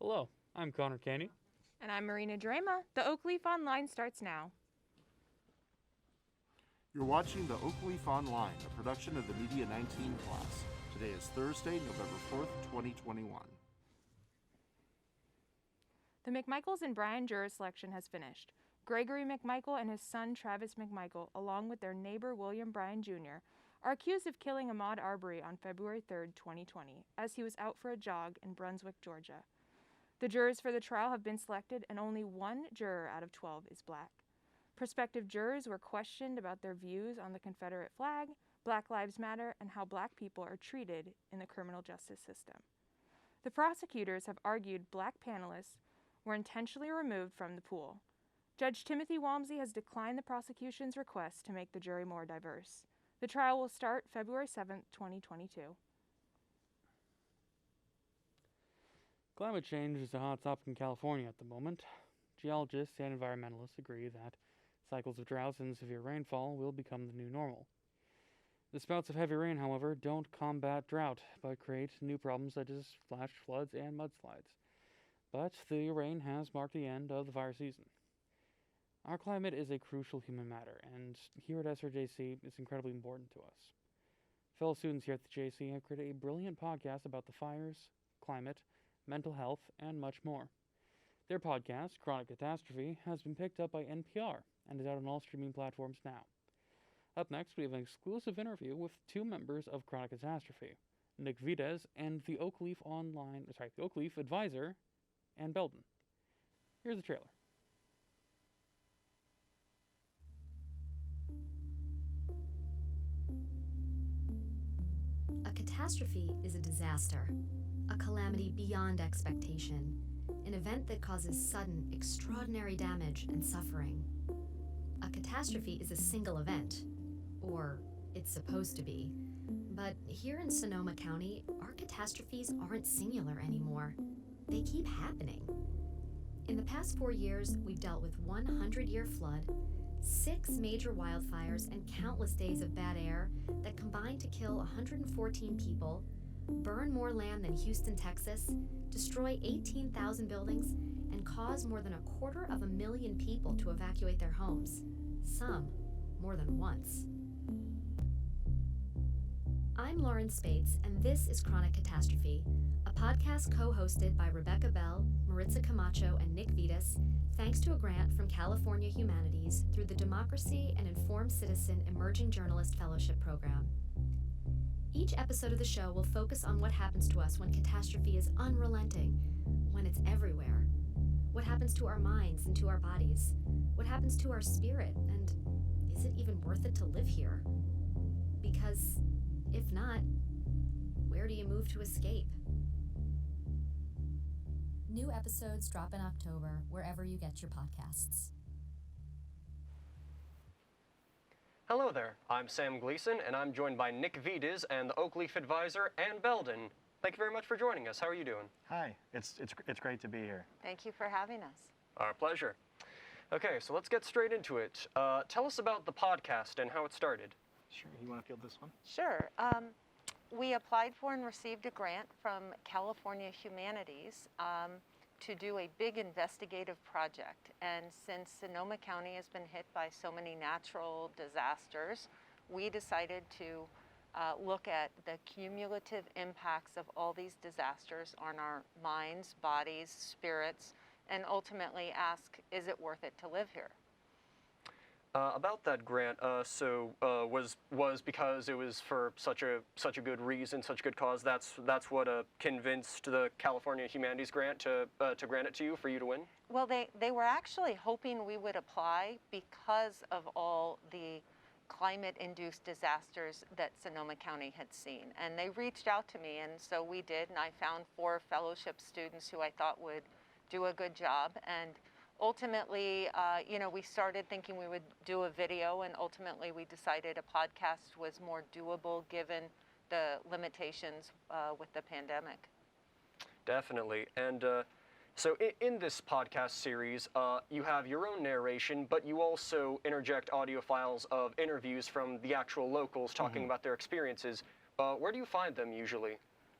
Hello, I'm Connor Caney. And I'm Marina Drama. The Oak Leaf Online starts now. You're watching the Oak Leaf Online, a production of the Media 19 class. Today is Thursday, November 4th, 2021. The McMichaels and Brian juror selection has finished. Gregory McMichael and his son Travis McMichael, along with their neighbor William Bryan Jr., are accused of killing Ahmaud Arbery on February 3rd, 2020, as he was out for a jog in Brunswick, Georgia. The jurors for the trial have been selected, and only one juror out of 12 is black. Prospective jurors were questioned about their views on the Confederate flag, Black Lives Matter, and how black people are treated in the criminal justice system. The prosecutors have argued black panelists were intentionally removed from the pool. Judge Timothy Walmsley has declined the prosecution's request to make the jury more diverse. The trial will start February 7th, 2022. Climate change is a hot topic in California at the moment. Geologists and environmentalists agree that cycles of droughts and severe rainfall will become the new normal. The spouts of heavy rain, however, don't combat drought, but create new problems such as flash floods and mudslides. But the rain has marked the end of the fire season. Our climate is a crucial human matter, and here at SRJC, it's incredibly important to us. Fellow students here at the JC have created a brilliant podcast about the fires, climate, mental health, and much more. Their podcast, Chronic Catastrophe, has been picked up by NPR and is out on all streaming platforms now. Up next, we have an exclusive interview with two members of Chronic Catastrophe, Nick Vides and the Oak Leaf advisor, Ann Belden. Here's the trailer. A catastrophe is a disaster, a calamity beyond expectation, an event that causes sudden, extraordinary damage and suffering. A catastrophe is a single event, or it's supposed to be. But here in Sonoma County, our catastrophes aren't singular anymore. They keep happening. In the past 4 years, we've dealt with 100-year flood, 6 major wildfires, and countless days of bad air that combined to kill 114 people, burn more land than Houston, Texas, destroy 18,000 buildings, and cause more than 250,000 people to evacuate their homes, some more than once. I'm Lauren Spates, and this is Chronic Catastrophe, a podcast co-hosted by Rebecca Bell, Maritza Camacho, and Nick Vides, thanks to a grant from California Humanities through the Democracy and Informed Citizen Emerging Journalist Fellowship Program. Each episode of the show will focus on what happens to us when catastrophe is unrelenting, when it's everywhere. What happens to our minds and to our bodies? What happens to our spirit? And is it even worth it to live here? Because if not, where do you move to escape? New episodes drop in October, wherever you get your podcasts. Hello there, I'm Sam Gleason, and I'm joined by Nick Vides and the Oak Leaf advisor, Ann Belden. Thank you very much for joining us. How are you doing? Hi, it's great to be here. Thank you for having us. Our pleasure. Okay, so let's get straight into it. Tell us about the podcast and how it started. Sure, you want to field this one? Sure. We applied for and received a grant from California Humanities to do a big investigative project. And since Sonoma County has been hit by so many natural disasters, we decided to look at the cumulative impacts of all these disasters on our minds, bodies, spirits, and ultimately ask, is it worth it to live here? About that grant, was because it was for such a good reason, such a good cause. That's what convinced the California Humanities grant to grant it to you, for you to win. Well, they were actually hoping we would apply because of all the climate-induced disasters that Sonoma County had seen, and they reached out to me, and so we did. And I found 4 fellowship students who I thought would do a good job, and ultimately, we started thinking we would do a video, and ultimately we decided a podcast was more doable given the limitations with the pandemic. Definitely. And so in this podcast series, you have your own narration, but you also interject audio files of interviews from the actual locals talking about their experiences. Where do you find them usually?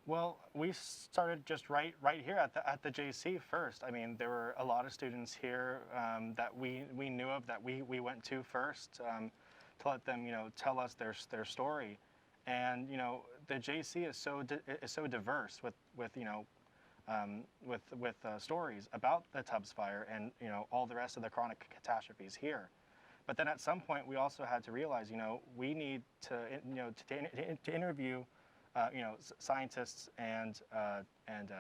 Well, we started just right here at the JC first. I mean, there were a lot of students here that we knew of, that we went to first to let them, tell us their story. And the JC is so diverse with stories about the Tubbs fire and all the rest of the chronic catastrophes here. But then at some point we also had to realize we need to to interview scientists and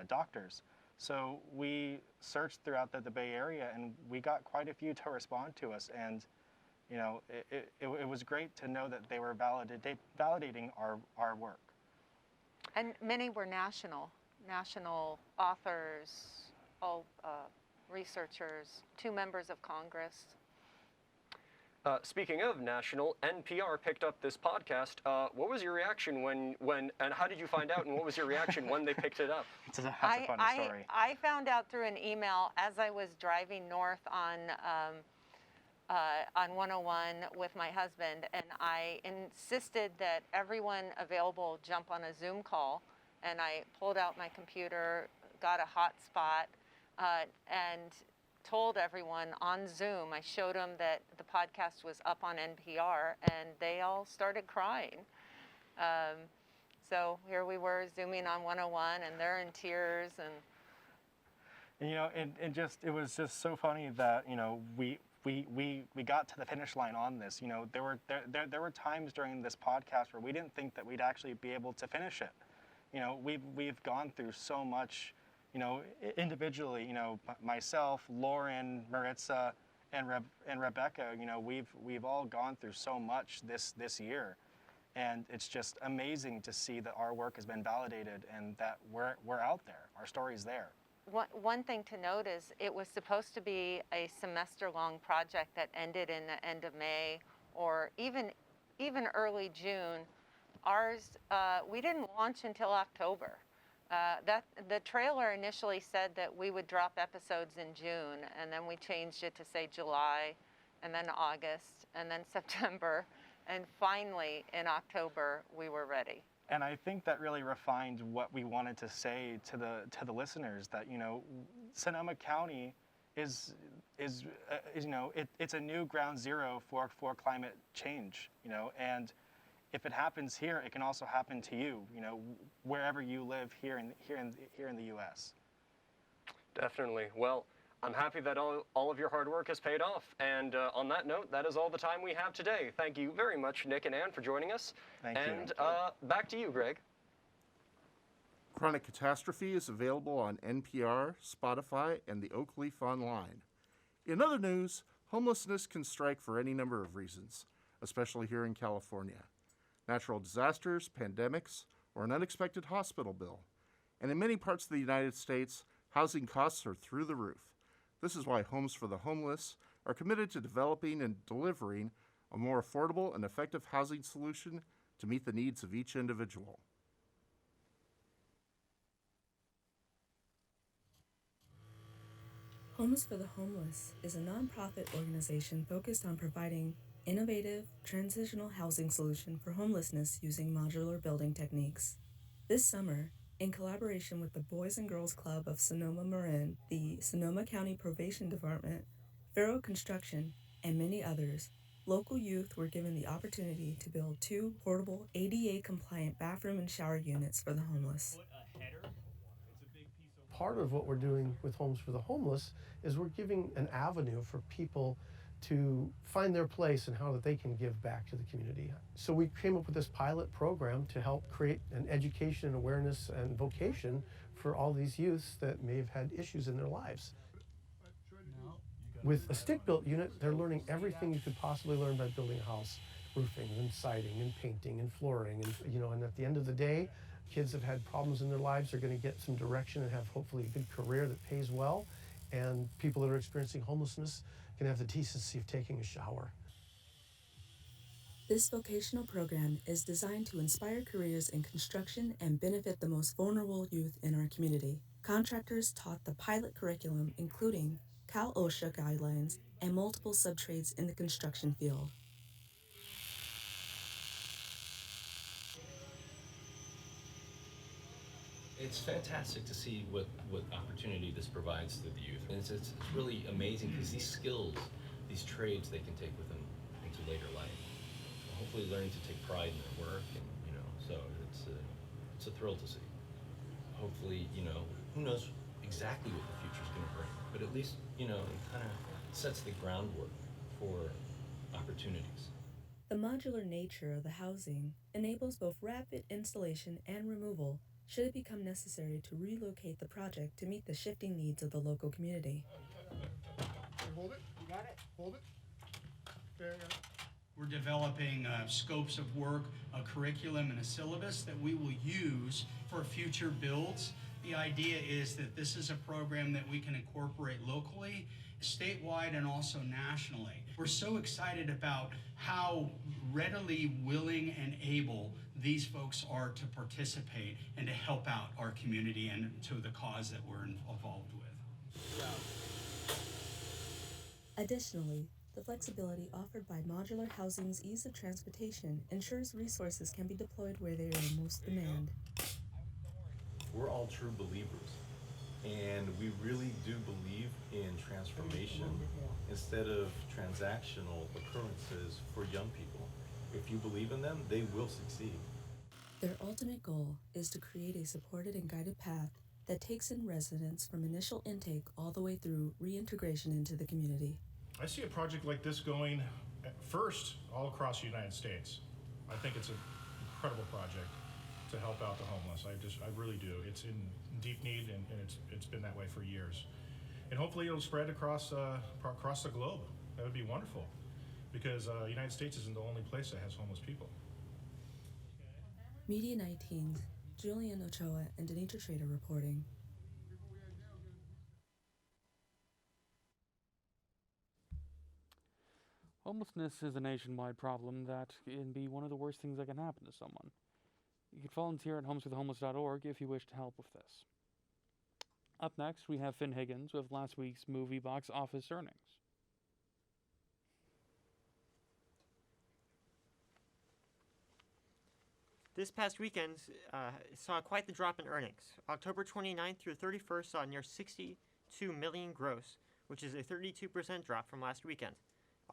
doctors. So we searched throughout the Bay Area, and we got quite a few to respond to us. And it was great to know that they were validating our work. And many were national authors, all researchers, 2 members of Congress. Speaking of national, NPR picked up this podcast. What was your reaction when, and how did you find out, and what was your reaction when they picked it up? That's a funny story. I found out through an email as I was driving north on 101 with my husband, and I insisted that everyone available jump on a Zoom call, and I pulled out my computer, got a hotspot, and told everyone on Zoom. I showed them that the podcast was up on NPR, and they all started crying. So here we were zooming on 101, and they're in tears. And it was just so funny that we got to the finish line on this. There were times during this podcast where we didn't think that we'd actually be able to finish it. We've gone through so much. Individually, myself, Lauren, Maritza, and Rebecca, we've all gone through so much this year, and it's just amazing to see that our work has been validated and that we're out there. Our story's there. One thing to note is it was supposed to be a semester-long project that ended in the end of May or even early June. Ours, we didn't launch until October. The trailer initially said that we would drop episodes in June, and then we changed it to say July, and then August, and then September, and finally in October we were ready. And I think that really refined what we wanted to say to the listeners, that Sonoma County is it's a new ground zero for climate change, and if it happens here, it can also happen to you, wherever you live here in the U.S. Definitely. Well, I'm happy that all of your hard work has paid off. And on that note, that is all the time we have today. Thank you very much, Nick and Ann, for joining us. Thank you. And back to you, Greg. Chronic Catastrophe is available on NPR, Spotify, and the Oak Leaf Online. In other news, homelessness can strike for any number of reasons, especially here in California. Natural disasters, pandemics, or an unexpected hospital bill. And in many parts of the United States, housing costs are through the roof. This is why Homes for the Homeless are committed to developing and delivering a more affordable and effective housing solution to meet the needs of each individual. Homes for the Homeless is a nonprofit organization focused on providing innovative, transitional housing solution for homelessness using modular building techniques. This summer, in collaboration with the Boys and Girls Club of Sonoma Marin, the Sonoma County Probation Department, Farrow Construction, and many others, local youth were given the opportunity to build 2 portable ADA-compliant bathroom and shower units for the homeless. Part of what we're doing with Homes for the Homeless is we're giving an avenue for people to find their place and how that they can give back to the community. So we came up with this pilot program to help create an education and awareness and vocation for all these youths that may have had issues in their lives. With a stick-built unit, they're learning everything you could possibly learn by building a house, roofing and siding and painting and flooring, and at the end of the day, kids that had problems in their lives are going to get some direction and have hopefully a good career that pays well, and people that are experiencing homelessness can have the decency of taking a shower. This vocational program is designed to inspire careers in construction and benefit the most vulnerable youth in our community. Contractors taught the pilot curriculum, including Cal OSHA guidelines and multiple subtrades in the construction field. It's fantastic to see what opportunity this provides to the youth. And it's really amazing because these skills, these trades, they can take with them into later life. Hopefully learning to take pride in their work, and so it's a thrill to see. Hopefully, who knows exactly what the future's going to bring, but at least, it kind of sets the groundwork for opportunities. The modular nature of the housing enables both rapid installation and removal should it become necessary to relocate the project to meet the shifting needs of the local community. Hold it. You got it. Hold it. There. We're developing scopes of work, a curriculum, and a syllabus that we will use for future builds. The idea is that this is a program that we can incorporate locally, statewide, and also nationally. We're so excited about how readily willing and able these folks are to participate and to help out our community and to the cause that we're involved with. Additionally, the flexibility offered by modular housing's ease of transportation ensures resources can be deployed where they are in most demand. We're all true believers, and we really do believe in transformation instead of transactional occurrences for young people. If you believe in them, they will succeed. Their ultimate goal is to create a supported and guided path that takes in residents from initial intake all the way through reintegration into the community. I see a project like this going first all across the United States. I think it's an incredible project to help out the homeless. I really do. It's in deep need, and it's been that way for years. And hopefully it'll spread across the globe. That would be wonderful, because the United States isn't the only place that has homeless people. Media 19's Julian Ochoa and Denitra Trader reporting. Homelessness is a nationwide problem that can be one of the worst things that can happen to someone. You can volunteer at homesforthehomeless.org if you wish to help with this. Up next, we have Finn Higgins with last week's movie box office earnings. This past weekend saw quite the drop in earnings. October 29th through 31st saw near 62 million gross, which is a 32% drop from last weekend.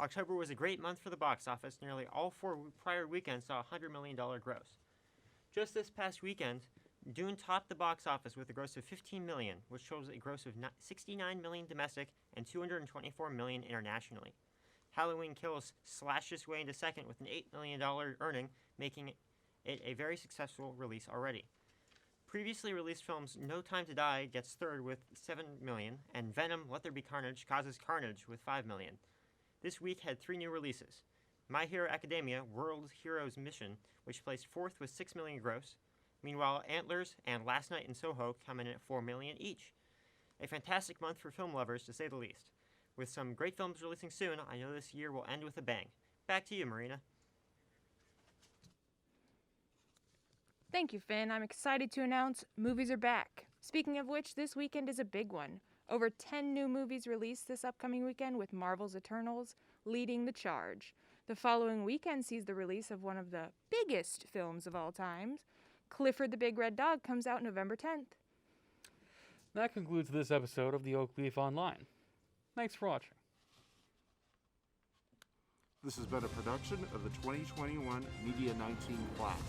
October was a great month for the box office. Nearly all 4 prior weekends saw $100 million gross. Just this past weekend, Dune topped the box office with a gross of $15 million, which shows a gross of $69 million domestic and $224 million internationally. Halloween Kills slashed its way into second with an $8 million earning, making it a very successful release already. Previously released films No Time to Die gets third with $7 million, and Venom Let There Be Carnage Causes Carnage with $5 million. This week had 3 new releases. My Hero Academia World Heroes Mission, which placed fourth with $6 million gross. Meanwhile, Antlers and Last Night in Soho come in at $4 million each. A fantastic month for film lovers, to say the least. With some great films releasing soon, I know this year will end with a bang. Back to you, Marina. Thank you, Finn. I'm excited to announce movies are back. Speaking of which, this weekend is a big one. Over 10 new movies released this upcoming weekend, with Marvel's Eternals leading the charge. The following weekend sees the release of one of the biggest films of all time. Clifford the Big Red Dog comes out November 10th. That concludes this episode of the Oak Leaf Online. Thanks for watching. This has been a production of the 2021 Media 19 class.